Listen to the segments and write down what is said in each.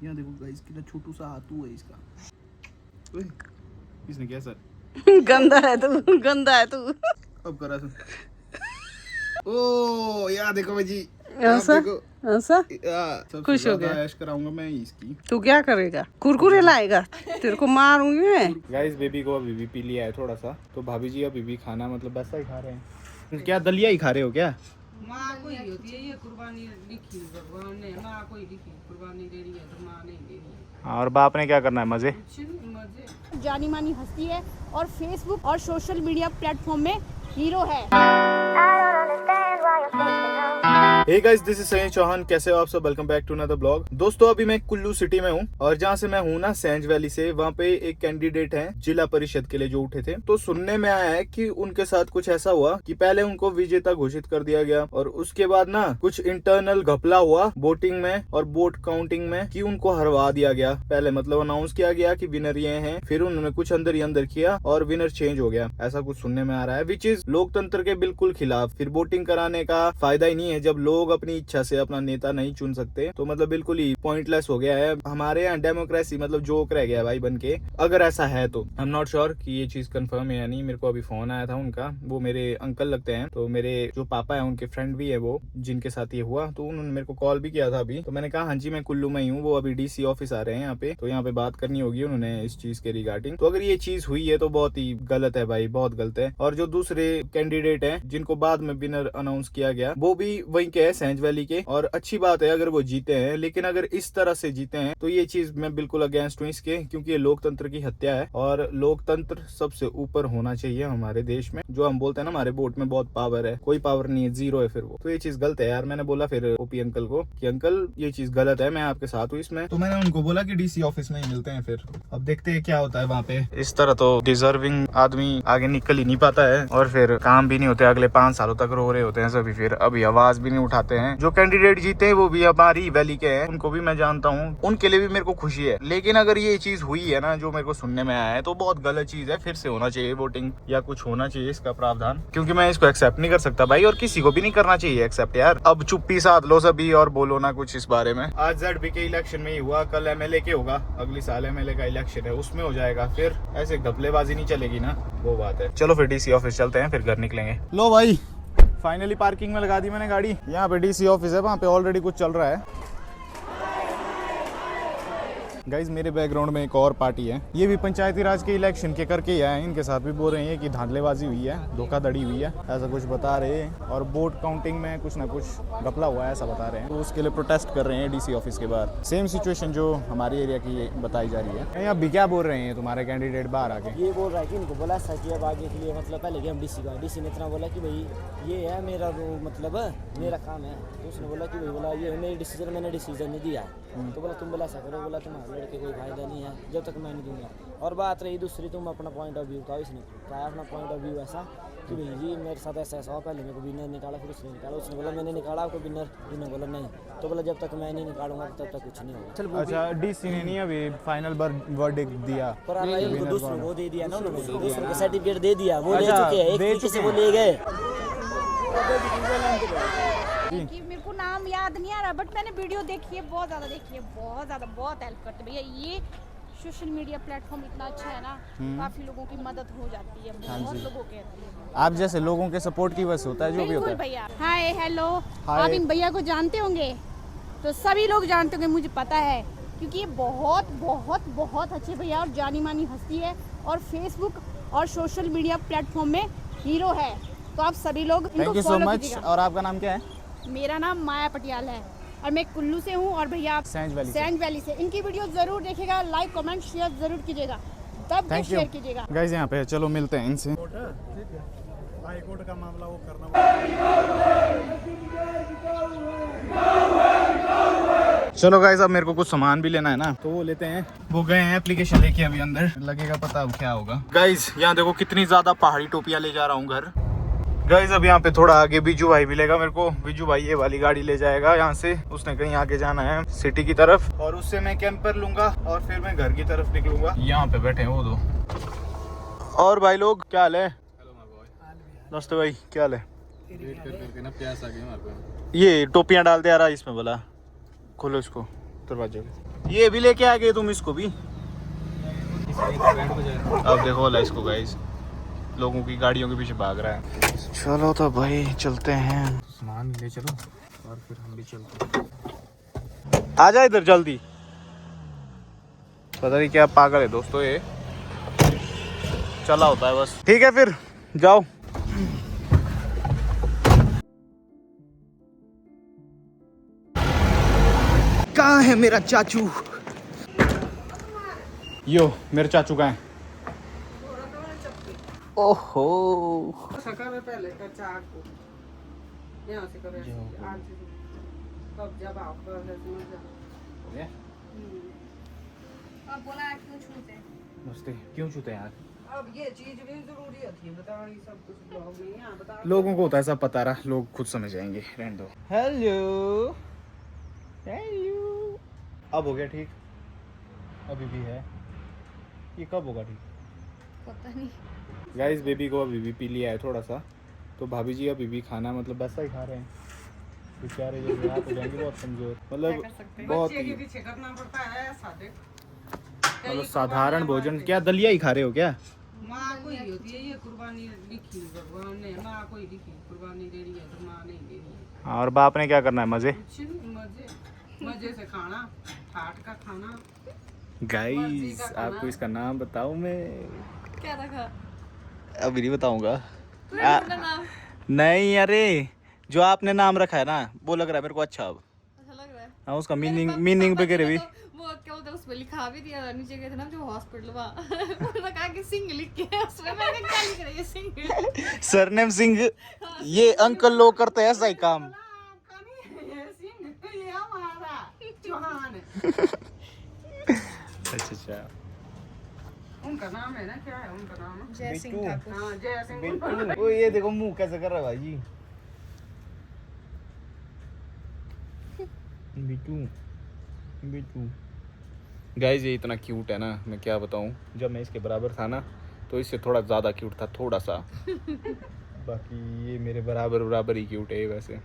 यहाँ देखो गाइस कितना छोटू सा हाथू है इसका। ओए, इसने क्या सर गंदा है तू, गंदा है तू। अब करा सुन। ओ यार देखो भाई, आप ऐसा देखो ऐसा सबसे खुश हो ज्यादा गया। ऐश कराऊंगा मैं इसकी। तू क्या करेगा? कुरकुरे लाएगा? तेरे को मारूंगी मैं। गाइस बेबी को अभी भी पी लिया है थोड़ा सा, तो भाभी जी अभी भी खाना मतलब वैसा ही खा रहे हैं। क्या दलिया ही खा रहे हो क्या? माँ कोई होती है, ये कुर्बानी लिखी भगवान ने, माँ कोई लिखी कुर्बानी दे रही है तो माँ नहीं दे रही है। और बाप ने क्या करना है? मजे। जानी मानी हस्ती है और फेसबुक और सोशल मीडिया प्लेटफॉर्म में हीरो है। Hey guys, this is Sanjay Chauhan. कैसे हो आप सब? Welcome back to another blog. दोस्तों अभी मैं कुल्लू सिटी में हूँ और जहाँ से मैं हूँ ना, सेंज वैली से, वहाँ पे एक कैंडिडेट है जिला परिषद के लिए जो उठे थे। तो सुनने में आया है कि उनके साथ कुछ ऐसा हुआ कि पहले उनको विजेता घोषित कर दिया गया और उसके बाद ना कुछ इंटरनल घपला हुआ वोटिंग में और वोट काउंटिंग में कि उनको हरवा दिया गया। पहले मतलब अनाउंस किया गया कि विनर ये हैं, फिर उन्होंने कुछ अंदर ही अंदर किया और विनर चेंज हो गया। ऐसा कुछ सुनने में आ रहा है, विच इज लोकतंत्र के बिल्कुल खिलाफ। फिर वोटिंग कराने का फायदा ही नहीं है जब लोग अपनी इच्छा से अपना नेता नहीं चुन सकते, तो मतलब बिल्कुल ही पॉइंटलेस हो गया है। हमारे यहाँ डेमोक्रेसी मतलब जोक रह गया भाई बनके। अगर ऐसा है तो आई एम नॉट श्योर कि ये चीज कंफर्म है या नहीं। मेरे को अभी फोन आया था उनका, वो मेरे अंकल लगते हैं, तो मेरे जो पापा है उनके फ्रेंड भी है वो, जिनके साथ ये हुआ। तो उन्होंने मेरे को कॉल भी किया था अभी, तो मैंने कहा हाँ जी मैं कुल्लू में ही हूँ। वो अभी डीसी ऑफिस आ रहे हैं यहाँ पे, तो यहाँ पे बात करनी होगी उन्होंने इस चीज के रिगार्डिंग। तो अगर ये चीज हुई है तो बहुत ही गलत है भाई, बहुत गलत है। और जो दूसरे कैंडिडेट है जिनको बाद में विनर अनाउंस किया गया, वो भी वहीं के है, सेंज वैली के। और अच्छी बात है अगर वो जीते हैं, लेकिन अगर इस तरह से जीते हैं तो ये चीज मैं बिल्कुल अगेंस्ट हूँ इसके, क्योंकि ये लोकतंत्र की हत्या है और लोकतंत्र सबसे ऊपर होना चाहिए हमारे देश में। जो हम बोलते हैं ना हमारे वोट में बहुत पावर है, कोई पावर नहीं है, जीरो है फिर वो। तो ये चीज गलत है यार। मैंने बोला फिर ओपी अंकल को कि अंकल ये चीज गलत है, मैं आपके साथ हूँ इसमें। तो मैंने उनको बोला कि डीसी ऑफिस में ही मिलते हैं, फिर अब देखते हैं क्या होता है वहाँ पे। इस तरह तो डिजर्विंग आदमी आगे निकल ही नहीं पाता है और फिर काम भी नहीं होते, अगले 5 सालों तक रो रहे होते हैं सभी, फिर अभी आवाज भी नहीं उठाते हैं। जो कैंडिडेट जीते हैं वो भी हमारी वैली के हैं, उनको भी मैं जानता हूँ, उनके लिए भी मेरे को खुशी है। लेकिन अगर ये चीज हुई है ना जो मेरे को सुनने में आया है, तो बहुत गलत चीज है। फिर से होना चाहिए वोटिंग या कुछ होना चाहिए इसका प्रावधान, क्योंकि मैं इसको एक्सेप्ट नहीं कर सकता भाई, और किसी को भी नहीं करना चाहिए एक्सेप्ट यार। अब चुप्पी साध लो सभी और बोलो ना कुछ इस बारे में। आज ZB के इलेक्शन में ही हुआ, कल MLA के होगा, अगली साल MLA का इलेक्शन है उसमें हो जाएगा। फिर ऐसे घपलेबाजी नहीं चलेगी ना, वो बात है। चलो फिर डीसी ऑफिस चलते हैं, फिर घर निकलेंगे। लो भाई फाइनली पार्किंग में लगा दी मैंने गाड़ी। यहाँ पे डीसी ऑफिस है, वहाँ पे ऑलरेडी कुछ चल रहा है। गाइज मेरे बैकग्राउंड में एक और पार्टी है, ये भी पंचायती राज के इलेक्शन के करके ही आए। इनके साथ भी बोल रहे हैं कि धांधलेबाजी हुई है, धोखाधड़ी हुई है, ऐसा कुछ बता रहे हैं। और वोट काउंटिंग में कुछ ना कुछ घपला हुआ है ऐसा बता रहे हैं, तो उसके लिए प्रोटेस्ट कर रहे हैं डीसी ऑफिस के बाहर। सेम सिचुएशन जो हमारे एरिया की बताई जा रही है। यहाँ भी क्या बोल रहे हैं तुम्हारे कैंडिडेट बाहर आके? ये बोल रहा है कि इनको बोला था कि अब आगे के लिए मतलब पहले गए हम डीसी का, डीसी ने इतना बोला कि भाई ये है मेरा मतलब मेरा काम है। तो उसने बोला कि भाई बोला ये मेरी डिसीजन, मैंने डिसीजन नहीं दिया है। तो बोला तुम बोला ऐसा करो, बोला तुम्हारे लड़के कोई फायदा नहीं है जब तक मैं नहीं दूंगा। और बात रही दूसरी, तुम अपना पॉइंट ऑफ व्यू बताओ। इसने कहा अपना पॉइंट ऑफ व्यू ऐसा कि भाई जी मेरे साथ ऐसा ऐसा हुआ, पहले मेरे को विनर निकाला, फिर उसने निकाला। उसने बोला मैंने निकाला आपको विनर, इन्होंने बोला नहीं। तो बोला जब तक मैं नहीं निकालूंगा तब तक कुछ नहीं होगा। चल अच्छा, डीसी ने नहीं अभी फाइनल वर्डिक्ट दिया, पर उनको दूसरों को दे दिया ना, उन्होंने दूसरों को सर्टिफिकेट दे दिया, वो ले चुके हैं, एक तरीके से वो ले गए। कि मेरे को नाम याद नहीं आ रहा, बट मैंने वीडियो देखी है, बहुत ज़्यादा देखी है, बहुत ज़्यादा, बहुत हेल्प करते भैया। ये सोशल मीडिया प्लेटफॉर्म इतना अच्छा है ना, काफ़ी लोगों की मदद हो जाती है, बहुत लोगों के। आप जैसे लोगों के सपोर्ट की वजह से होता है जो भी होता है। भैया हाय हेलो, आप इन भैया को जानते होंगे, तो सभी लोग जानते होंगे, मुझे पता है, क्योंकि ये बहुत बहुत बहुत अच्छे भैया और जानी मानी हस्ती है और फेसबुक और सोशल मीडिया प्लेटफॉर्म में हीरो है। तो आप सभी लोग इनको फॉलो कीजिएगा। और आपका नाम क्या है? मेरा नाम माया पटियाल है और मैं कुल्लू से हूँ, और भैया आप सेंज वैली से। इनकी वीडियो जरूर देखिएगा, लाइक कमेंट शेयर जरूर कीजिएगा, तब शेयर कीजिएगा। गाइस यहाँ पे चलो मिलते हैं इनसे। हाई कोर्ट का मामला वो करना। चलो गाइस अब मेरे को कुछ सामान भी लेना है ना, तो वो लेते हैं। वो गए हैं एप्लीकेशन लेके, अभी अंदर लगेगा पता अब क्या होगा। गाइस यहाँ देखो कितनी ज्यादा पहाड़ी टोपियां ले जा रहा हूँ घर। गाइस अब यहाँ पे थोड़ा आगे बीजू भाई मिलेगा मेरे को। बीजू भाई ये वाली गाड़ी ले जाएगा यहाँ से, उसने कहीं आगे जाना है सिटी की तरफ, और उससे मैं कैंपर लूंगा और फिर मैं घर की तरफ निकलूंगा। यहाँ पे बैठे हैं वो दो। और भाई लोग क्या हाल है? नमस्ते भाई, क्या हाल है? वेट कर करके ना प्यास आ गई हमारे पे। ये टोपियां डाल दे आ रहा इसमें, बोला खोलो इसको दरवाजे। ये भी लेके आ गए तुम इसको भी। अब देखो वाला इसको गाइस, लोगों की गाड़ियों के पीछे भाग रहा है। चलो तो भाई चलते हैं, सामान ले चलो और फिर हम भी चलते हैं। आ जा इधर जल्दी। पता नहीं क्या पागल है दोस्तों ये, चला होता है बस। ठीक है फिर जाओ। कहाँ है मेरा चाचू? यो मेरे चाचू कहाँ है? ओहो सका में पहले का चाक को यहाँ से करो ऐसे, आज से कब जब आप कर रहे समझ जा। आप बोला क्यों छूते? नमस्ते। क्यों छूते हैं यार? अब ये चीज भी जरूरी होती है बताओ, ये सब कुछ ब्लॉग में यहाँ बता। लोगों को होता है सब पता रहा, लोग खुद समझ जाएंगे, रहने दो। Hello hello. अब हो गया ठीक? अभी भी है? ये कब होगा ठीक? पता नहीं। गाइस बेबी को अभी भी पी लिया है थोड़ा सा, तो भाभी जी अभी भी खाना मतलब वैसा ही खा रहे हैं बेचारे, जो रात हो जाएंगे बहुत कमजोर, मतलब बहुत बच्चे के ही पीछे करना पड़ता है सादे, मतलब साधारण भोजन। क्या दलिया ही खा रहे हो क्या? माँ कोई होती है, ये कुर्बानी लिखी भगवान ने, माँ कोई लिखी कुर्बानी दे रही है तो माँ नहीं दे रही है। और बाप ने क्या करना है? मजे कुछ नहीं, मजे मजे से खाना, ठाट का खाना। गाइस आपको इसका नाम बताऊं मैं? क्या रखा? अभी नहीं बताऊंगा। नाम नहीं अरे जो आपने नाम रखा है ना वो लग रहा है मेरे को अच्छा। अब अच्छा लग रहा है। हाँ उसका मीनिंग पे भी वो क्या बोलते हैं उसमें लिखा भी दिया, नीचे गए थे ना जो हॉस्पिटल वहाँ उन्होंने कहा कि सिंह लिख के है उसमें। मैंने क्या लिख रही है? सिंह। सरनेम सिंह। ये अंकल लोग करते हैं ऐसा ही काम। ये सिंह, ये हमारा चौहान। अच्छा उनका नाम है ना, क्या है उनका नाम? जय सिंह ठाकुर। हाँ जय सिंह। बिट्टू। ओ ये देखो मुंह कैसे कर रहा है भाई। बिट्टू बिट्टू। गाइस ये इतना क्यूट है ना, मैं क्या बताऊं। जब मैं इसके बराबर था ना तो इससे थोड़ा ज़्यादा क्यूट था, थोड़ा सा। बाकी ये मेरे बराबर ही क्यूट है वैसे।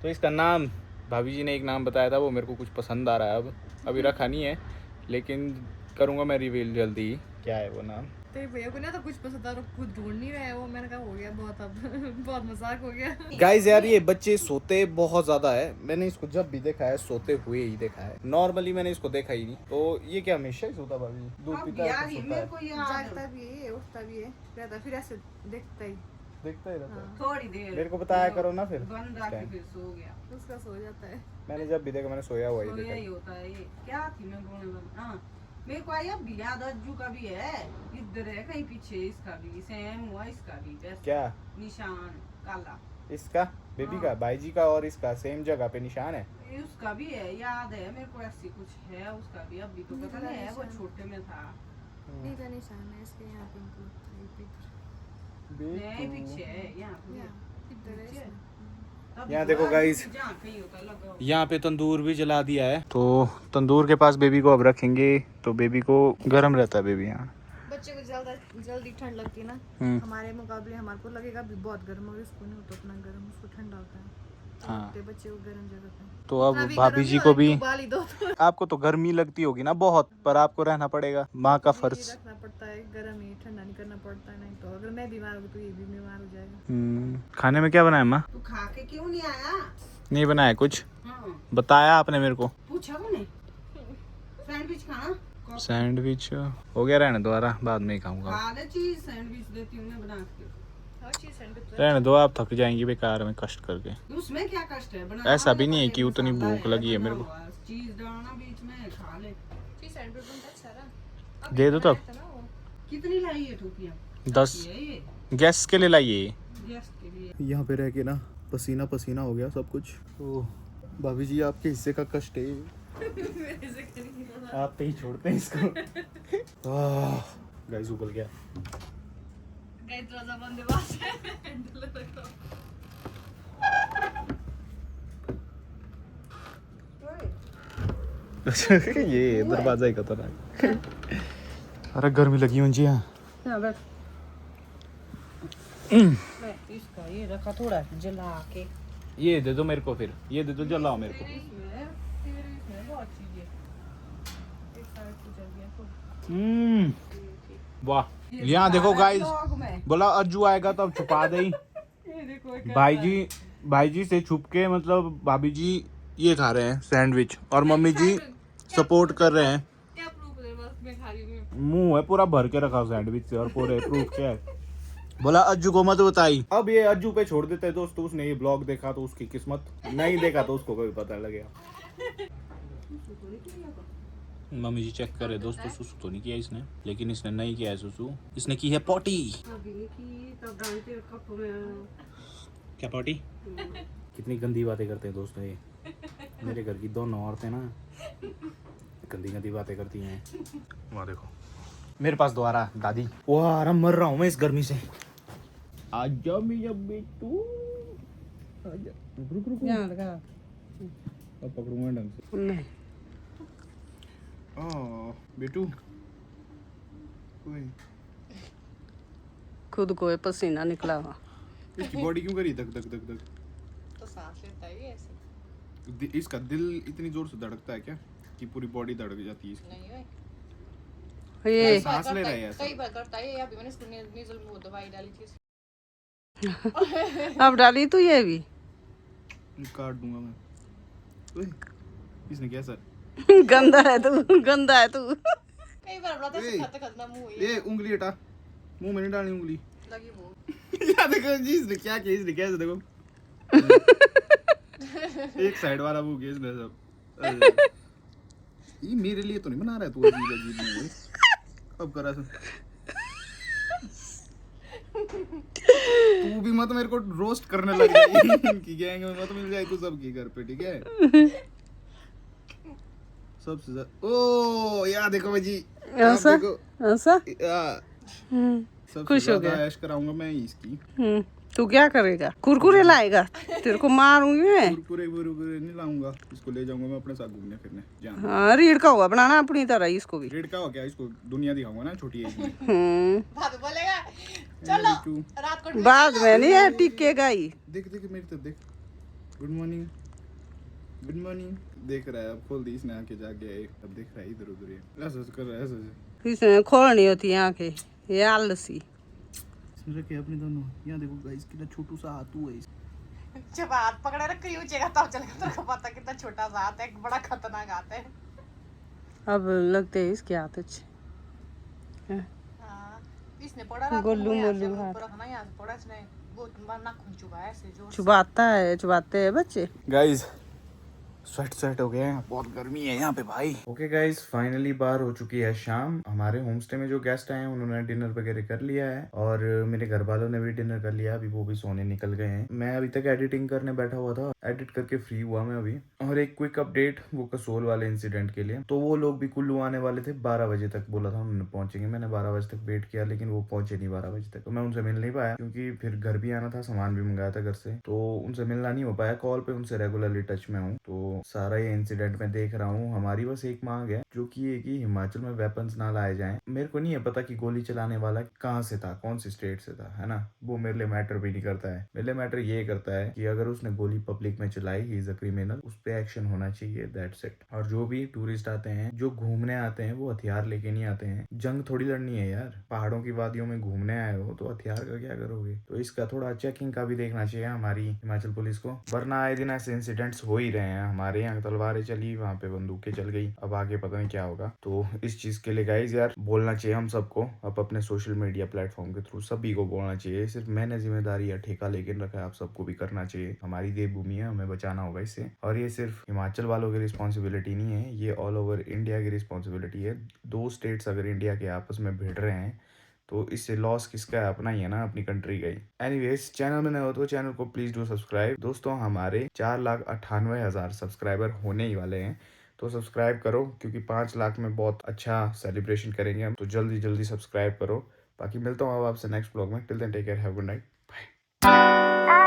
तो इसका नाम भाभी जी ने एक नाम बताया था, वो मेरे को कुछ पसंद आ रहा है। अब अभी रखा नहीं है लेकिन करूँगा मैं रिवील जल्दी। क्या है वो नाम? तेरे भैया को ना तो कुछ पसंद था, खुद ढूंढ नहीं रहा है वो। मैंने कहा हो गया बहुत, अब बहुत मजाक हो गया। गाइस यार ये बच्चे सोते बहुत ज्यादा है। मैंने इसको जब भी देखा है सोते हुए ही देखा है, नॉर्मली मैंने इसको देखा ही नहीं। तो ये क्या हमेशा ही सोता भाभी? दूध अब पीता है यार तो सोता मेरे है? को याद जागता भी है, उठता भी है, रहता फिर ऐसे देखता ही। देखता ही रहता है। थोड़ी देर मेरे को बताया करो ना फिर। बंद आके फिर सो गया। उसका सो जाता है। मैंने जब भी देखा मैंने सोया हुआ ही तो देखा यही है। होता है। ये क्या थी मैं बोलने वाली? हाँ मेरे को आई अब याद, अज्जू का भी है इधर है कहीं पीछे, इसका भी सेम हुआ, इसका भी वैसे क्या निशान काला, इसका बेबी का, भाई जी का और इसका सेम जगह पे निशान है। ये उसका भी है, याद है मेरे को ऐसी कुछ है उसका भी। अभी तो पता नहीं है, वो छोटे में था। नहीं का निशान है इसके यहाँ पे, नहीं पीछे है यहाँ पे। इधर है इसमें। तभी यहाँ तो देखो आज गाइस, जहाँ कहीं होता है लगा हुआ। यहाँ पे तंदूर भी जला दिया है, तो तंदूर के पास बेबी को अब रखेंगे तो बेबी को गर्म रहता है बेबी यहाँ। बच्चे को जल्दी ठंड लगती है ना, हमारे मुकाबले हमारे को लगेगा भी बहुत गर्म, और इसको नहीं होता उतना गर्म, उसको ठंडा होता है। हाँ। तो बच्चे को गर्म जगह पे। तो अब भाभी जी को भी, उबाल ही दो तो आपको तो गर्मी लगती होगी ना बहुत, पर आपको रहना पड़ेगा, माँ का फर्ज। रखना पड़ता है, गर्म ही, ठंडा नहीं करना पड़ता है। नहीं तो अगर मैं बीमार होगी तो ये भी बीमार हो जाएगा। खाने में क्या बनाया माँ? तू खा के क्यों नहीं आया? नहीं बनाया कुछ, हाँ बताया आपने मेरे को। पूछा को नहीं? सैंडविच खाना? सैंडविच हो गया, रहने दो, बाद में ही खाऊंगा। खा ले चीज, सैंडविच देती हूँ मैं बना के। हर चीज सैंडविच रहने दो, आप थक जाएंगी बेकार में कष्ट करके। उसमें क्या कष्ट है? बना ऐसा ले, भी नहीं है पनीर कि उतनी मसाला भूख लगी है मेरे को। बना हुआ, चीज डालना बीच में, खा ले। चीज सैंडविच बनता है सारा। दे दो तब। कितनी लाई है टोपियाँ? 10 ये गैस के लिए लाइए। गेस्ट के लिए। यहाँ पे रह के ना पसीना पसीना हो गया सब कुछ। तो भाभी जी आपके हिस्से का कष्ट है, आप पे ही छोड़ते हैं इसको। गाइस उबल गया। गाइस दरवाजा बंद है, बाहर से हैंडल रखो। ये दरवाजा ही खतरा है। अरे गर्मी लगी मुझे यहाँ। यहाँ बैठ। इसका ये रखा थोड़ा जला के। ये दे दो मेरे को, फिर ये दे दो, जलाओ मेरे को। इसमें बहुत चीजें। वाह, यहाँ देखो गाइस, बोला अज्जू आएगा तो अब छुपा दे। भाई जी से छुप के मतलब भाभी जी ये खा रहे हैं सैंडविच, और मम्मी जी सपोर्ट कर रहे हैं। क्या प्रूफ है? बस मैं खा रही हूँ। मुंह है पूरा भर के रखा सैंडविच से, और पूरे प्रूफ क्या है। बोला अज्जू को मत बताई। अब ये अज्जू पे छोड़ देते हैं दोस्तों, उसने ये ब्लॉग देखा तो उसकी किस्मत, नहीं देखा तो उसको कोई पता लगेगा। मम्मी जी चेक करे दोस्तों, सुसु तो नहीं किया इसने, लेकिन इसने नहीं किया है सुसु, इसने की है पॉटी। अभी नहीं की, तब डालते कप में। क्या पॉटी? कितनी गंदी बातें करते हैं दोस्तों ये। मेरे घर की दोनों औरतें ना गंदी गंदी बातें करती हैं। वहाँ देखो मेरे पास दोबारा दादी। वाह मर रहा हूँ मैं इस गर्मी से। आजा मेरा बेटू, आजा। रुक रुक यहाँ लगा। अब पकड़ूंगा ढंग से। नहीं। बेटू खुद को पसीना निकला हुआ। इसकी बॉडी क्यों करी धक धक धक धक? तो सांस लेता है ऐसे। इसका दिल इतनी जोर से धड़कता है क्या कि पूरी बॉडी धड़क जाती है इसकी? नहीं ये सांस ले रहा है ऐसा। कई बार करता है, अभी मैंने इसको नीजल में वो दवाई डाली थी। अब डाली तू ये भी। काट दूंगा मैं। ओए, इसने क्या सर? गंदा है तू, गंदा है तू। कई बार बोला था ए, खाता खाता मुंह ये उंगली हटा, मुंह में नहीं डालनी उंगली। लगी मुंह। या देखो जी इसने क्या किया, इसने कैसे देखो एक साइड वाला मुंह किया इसने सब। अरे, ये मेरे लिए तो नहीं बना रहा है तू, अजीब अजीब मुंह। अब करा सुन, तू भी मत मेरे को रोस्ट करने लग जाए इनकी गैंग में, मत मिल जाए तू सबके घर पे, ठीक है? सबसे ज्यादा ओ यार देखो भाई, ऐसा ऐसा सबसे खुश हो ज्यादा गया। ऐश कराऊंगा मैं इसकी। तू क्या करेगा? कुरकुरे लाएगा? तेरे को मारूंगी मैं। कुरकुरे वुरकुरे नहीं लाऊंगा, इसको ले जाऊंगा मैं अपने साथ घूमने फिरने। जहाँ हाँ रीढ़ का हुआ बनाना अपनी तरह इसको भी। रेड का हो क्या, इसको दुनिया दिखाऊंगा ना छोटी एज में। भाभी बोलेगा चलो तू रात को बाद में नहीं है टिकेगा ही। देख देख मेरी तरफ देख। Good morning, good morning. देख रहा है, अब खोल दी इसने आके जाके, अब देख रहा है इधर उधर, ये ऐसा कर रहा है ऐसा। इसमें खोलनी होती है आंखें, ये आलसी। इसने रखे अपने दोनों, यहाँ देखो गाइस कितना छोटू सा हाथ है इस। जब हाथ पकड़े रख के ऊंचेगा तब चलेगा, तेरे को पता कितना छोटा सा हाथ है, एक बड़ा खतरनाक हाथ है। अब लगते हैं इसके हाथ अच्छे। हाँ इसने पड़ा रात गोलू को यहाँ से मोलू हाथ। ऊपर रखना, यहाँ से पड़ा इसने बहुत बार नाखून चुभा है ऐसे जोर से। चुबाता है, चुबाते हैं बच्चे। गाइस स्वेट हो गए हैं, बहुत गर्मी है यहाँ पे भाई। ओके गाइस, फाइनली बाहर हो चुकी है शाम। हमारे होम स्टे में जो गेस्ट आए हैं उन्होंने डिनर वगैरह कर लिया है, और मेरे घर वालों ने भी डिनर कर लिया, अभी वो भी सोने निकल गए हैं। मैं अभी तक एडिटिंग करने बैठा हुआ था, एडिट करके फ्री हुआ मैं अभी। और एक क्विक अपडेट वो कसोल वाले इंसिडेंट के लिए, तो वो लोग भी कुल्लू आने वाले थे 12 बजे तक, बोला था उन्होंने पहुंचेंगे। मैंने 12 बजे तक वेट किया, लेकिन वो पहुंचे नहीं 12 बजे तक, तो मैं उनसे मिल नहीं पाया, क्योंकि फिर घर भी आना था, सामान भी मंगाया था घर से, तो उनसे मिलना नहीं हो पाया। कॉल पे उनसे रेगुलरली टच में हूँ। तो सारा ये इंसिडेंट मैं देख रहा हूँ। हमारी बस एक मांग है, जो कि ये कि हिमाचल में वेपन्स ना लाए जाएं। मेरे को नहीं है पता कि गोली चलाने वाला कहाँ से था, कौन सी स्टेट से था, है ना, वो मेरे लिए मैटर भी नहीं करता है। मेरे लिए मैटर ये करता है कि अगर उसने गोली पब्लिक में चलाई, ही इज अ क्रिमिनल, उस पे एक्शन होना चाहिए, दैट्स इट। और जो भी टूरिस्ट आते हैं, जो घूमने आते हैं, वो हथियार लेके नहीं आते हैं। जंग थोड़ी लड़नी है यार, पहाड़ों की वादियों में घूमने आए हो तो हथियार का क्या करोगे? तो इसका थोड़ा चेकिंग का भी देखना चाहिए हमारी हिमाचल पुलिस को, वरना आए दिन ऐसे इंसिडेंट्स हो ही रहे हैं। हमारे यहाँ तलवारें चली, वहाँ पे बंदूकें चल गई, अब आगे पता नहीं क्या होगा। तो इस चीज के लिए गाइस यार बोलना चाहिए हम सबको, अब अपने सोशल मीडिया प्लेटफॉर्म के थ्रू सभी को बोलना चाहिए। सिर्फ मैंने जिम्मेदारी या ठेका लेके रखा है, आप सबको भी करना चाहिए। हमारी देवभूमि है, हमें बचाना होगा इससे। और ये सिर्फ हिमाचल वालों की रिस्पॉन्सिबिलिटी नहीं है, ये ऑल ओवर इंडिया की रिस्पॉन्सिबिलिटी है। 2 स्टेट्स अगर इंडिया के आपस में भिड़ रहे हैं तो इससे लॉस किसका है? अपना ही है ना, अपनी कंट्री का ही। एनीवेज, चैनल में नए हो तो चैनल को प्लीज डू सब्सक्राइब। दोस्तों हमारे 4,98,000 सब्सक्राइबर होने ही वाले हैं, तो सब्सक्राइब करो, क्योंकि 5 लाख में बहुत अच्छा सेलिब्रेशन करेंगे हम। तो जल्दी जल्दी सब्सक्राइब करो। बाकी मिलता हूँ अब आपसे नेक्स्ट ब्लॉग में। Till then take care, have a good night, bye.